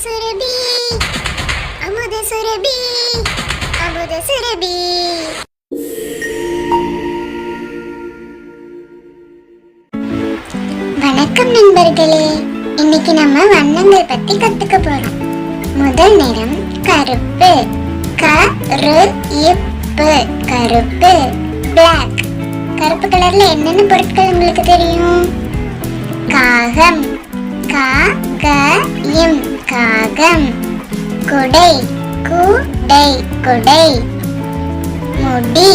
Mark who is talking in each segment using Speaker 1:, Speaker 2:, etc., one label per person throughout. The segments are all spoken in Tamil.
Speaker 1: சுரபி அமுத சுரபி அமுத சுரபி. வணக்கம் நண்பர்களே, இன்னைக்கு நம்ம வண்ணங்கள் பத்தி கத்துக்க போறோம். முதல் நிறம் கருப்பு, கருப்பு கருப்பு. பிளாக், கருப்பு கலர்ல என்னென்ன பொருட்கள் உங்களுக்கு தெரியும்? காகம், காகம் காகம். குடை, குடை குடை. முடி,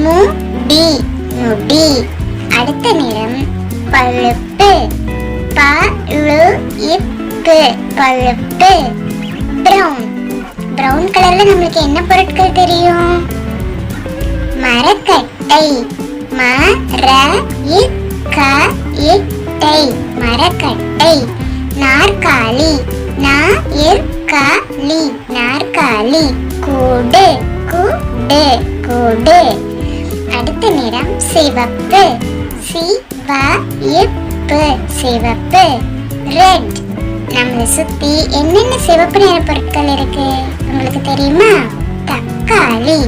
Speaker 1: முடி முடி. அடுத்த நிறம் பழுப்பு, பழுப்பு பழுப்பு. பிரவுன், பிரவுன் கலர்ல நம்மளுக்கு என்ன பொருட்கள் தெரியும்? மரக்கட்டை, மரக்கட்டை மரக்கட்டை. நாற்காலி, நாற்காலி நாற்காலி. கூடு, கூடு கூடு. அடுத்த நிறம் சிவப்பு, சிவப்பு சிவப்பு. ரெட், நம்மளை சுத்தி என்னென்ன சிவப்பு நிற பொருட்கள் இருக்கு உங்களுக்கு தெரியுமா? தக்காளி,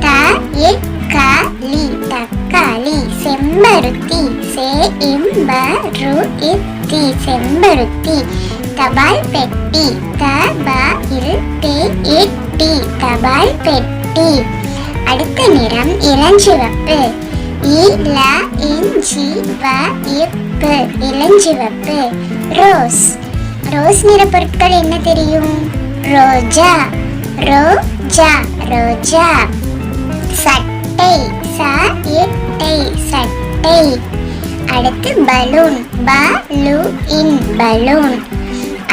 Speaker 1: தக்காளி தக்காளி. செம்பருத்தி, செம்பருத்தி செம்பருத்தி. தபால் பெட்டி, தபால் பெட்டி தபால் பெட்டி. அடுத்த நிறம் இளஞ்சிவப்பு, இளஞ்சிவப்பு இளஞ்சிவப்பு. ரோஸ், ரோஸ் நிற பொருட்கள் என்ன தெரியும்? ரோஜா, ரோஜா ரோஜா. சட்டை, சட்டை சட்டை. அடுத்து பலூன், பலூன் பலூன்.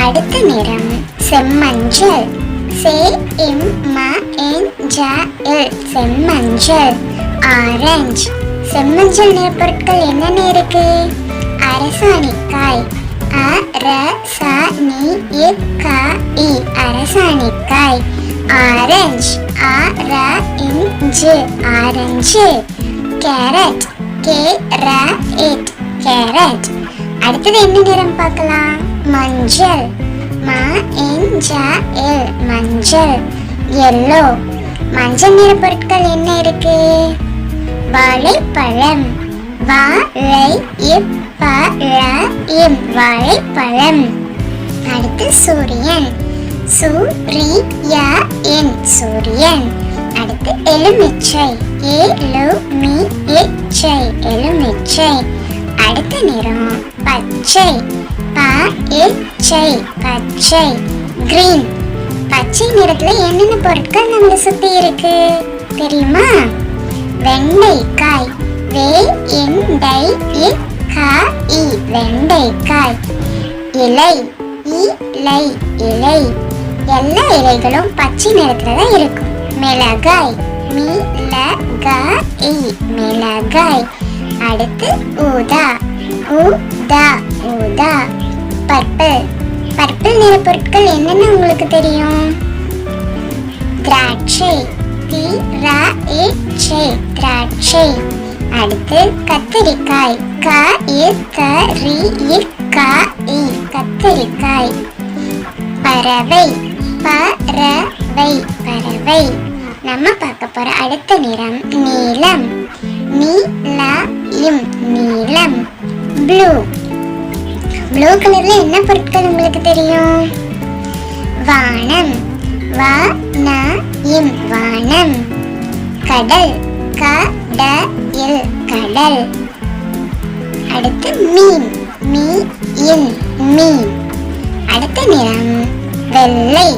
Speaker 1: அடுத்த நிறம் செம்மஞ்சள், செம்மஞ்சள். ஆரஞ்சு, செம்மஞ்சள் நிற பொருட்கள் என்னென்ன இருக்கு? அரசாணிக்காய், அரசாணிக்காய் அரசாணிக்காய். Orange, orange orange. Carrot, carrot carrot. அடுத்தது என்ன நிறம் பார்க்கலாம்? மஞ்சள், மஞ்சள் மஞ்சள். எல்லோ, மஞ்சள் நிற பொருட்கள் என்ன இருக்கு? வாழைப்பழம், வாழைப்பழம் வாழைப்பழம். அடுத்து சூரியன், சூரியன் சூரியன். அடுத்து எலுமிச்சை, எலுமிச்சை எலுமிச்சை. அடுத்த நிறம் பச்சை, பச்சை பச்சை. கிரீன், பச்சை நிறத்துல என்னென்ன பொருட்கள் நம்மளை சுத்தி இருக்கு தெரியுமா? வெண்டைக்காய், வெண்டைக்காய் வெண்டைக்காய். இலை, இலை இலை. எல்லா இலைகளும் பச்சை நிறத்துல தான் இருக்கும். மிளகாய், மிளகாய் மிளகாய். அடுத்து ஊதா, ஊதா ஊதா. பர்பிள், பர்பிள் நிற பொருட்கள் என்னென்ன உங்களுக்கு தெரியும்? திராட்சை, திராட்சை திராட்சை. அடுத்து கத்தரிக்காய், கத்தரிக்காய். பறவை, பறவை பறவை. நம்ம பார்க்க போற அடுத்த நிறம் நீலம், நீலம் நீலம். ப்ளூ, ப்ளூ கலர்ல என்ன பொருட்கள் உங்களுக்கு தெரியும்? வானம், வானம் வானம். கடல், கடல் கடல். அடுத்து மீன், மீன் மீன். அடுத்த நிறம் வெள்ளை,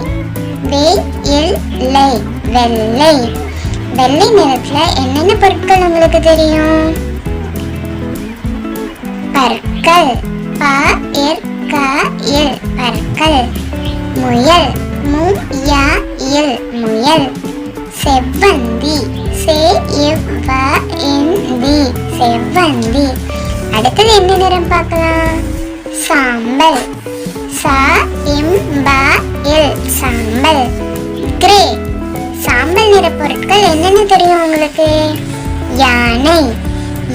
Speaker 1: வெள்ளை வெள்ளை. வெள்ளை நிறத்துல என்னென்ன பொருட்கள் உங்களுக்கு தெரியும்? பற்கள், பற்கள். முயல், முயல் முயல். செவ்வந்தி, செவ்வந்தி செவ்வந்தி. அடுத்தது என்ன நிறம் பார்க்கலாம்? சாம்பல், சாம்பல். கிரே, சாம்பல் நிற பொருட்கள் என்னென்ன தெரியும் உங்களுக்கு? யானை,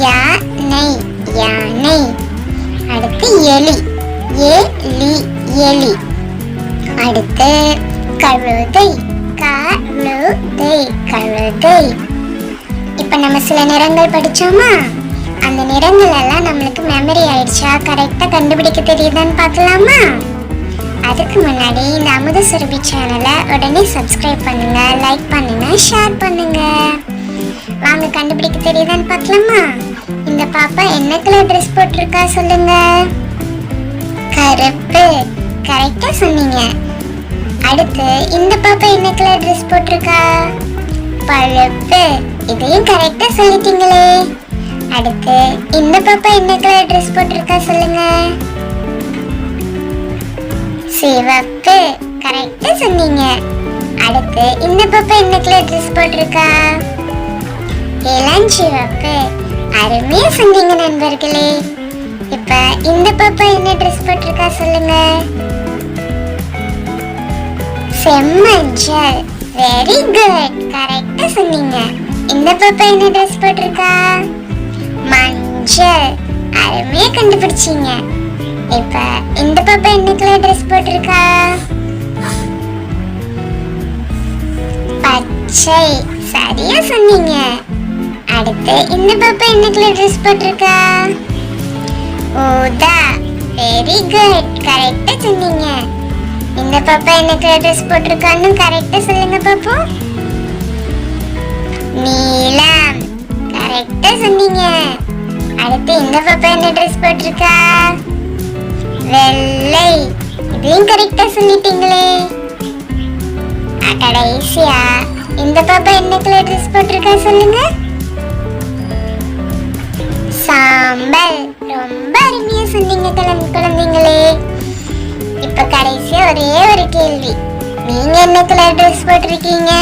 Speaker 1: யானை யானை. அடுத்து எலி, எலி எலி. அடுத்து கழுதை. கழுதை கழுதை. இப்ப நம்ம சில நிறங்கள் படிச்சோமா, அந்த நிறங்கள் எல்லாம் நம்மளுக்கு மெமரி ஆயிடுச்சா, கரெக்டா கண்டுபிடிக்க தெரியுதான்னு பார்க்கலாமா? அதுக்கு முன்னாடி இந்த அமுத சுரபி சேனலை உடனே சப்ஸ்கிரைப் பண்ணுங்க, லைக் பண்ணுங்க, ஷேர் பண்ணுங்க. வாங்க கண்டுபிடிக்க தெரியுதான்னு பார்க்கலாமா? இந்த பாப்பா என்ன கலர் ட்ரெஸ் போட்டிருக்கா சொல்லுங்க. கருப்பு. கரெக்டா சொன்னீங்க. அடுத்து இந்த பாப்பா என்ன கலர் ட்ரெஸ் போட்டிருக்கா? பழுப்பு. இதையும் கரெக்டா சொல்லிட்டீங்களே. அடுத்து இந்த பாப்பா என்ன கலர் ட்ரெஸ் போட்டிருக்கா சொல்லுங்க. சிவப்பு. கரெக்டா சொன்னீங்க. அடுத்து இந்த பாப்பா என்ன கலர் ட்ரெஸ் போட்டிருக்கா? இளஞ்சிவப்பு. அருமையா சொன்னீங்க நண்பர்களே. இப்ப இந்த பாப்பா என்ன ட்ரெஸ் போட்டிருக்கா சொல்லுங்க. செம்மஞ்சள். Very good. கரெக்டா சொன்னீங்க. இந்த பாப்பா என்ன ட்ரெஸ் போட்டிருக்கா? மஞ்சள். அருமையா கண்டுபிடிச்சீங்க. இப்ப இந்த பாப்பா என்ன கலர் ட்ரெஸ் போட்டிருக்கா? பச்சை. சரியா சொன்னீங்க. அடுத்து இந்த பாப்பா என்ன கலர் ட்ரெஸ் போட்டிருக்கா? ஊதா. Very good. கரெக்டா சொன்னீங்க. இந்த பாப்பா என்ன கலர் ட்ரெஸ் போட்டிருக்கான்னு கரெக்டா சொல்லுங்க பாப்போம். நீலம். கரெக்டா சொன்னீங்க. அடுத்து இந்த பாப்பா என்ன ட்ரெஸ் போட்டிருக்கா? வெள்ளை. இதையும் கரெக்டா சொல்லிட்டீங்களே. கடைசியா இந்த பாப்பா என்ன கலர் ட்ரெஸ் போட்டிருக்கா சொல்லுங்க. சாம்பல். ரொம்ப அருமையா சொன்னீங்க குழந்தைங்களே. இப்ப கடைசியா ஒரே ஒரு கேள்வி. நீங்க என்ன கலர் ட்ரெஸ் போட்டிருக்கீங்க?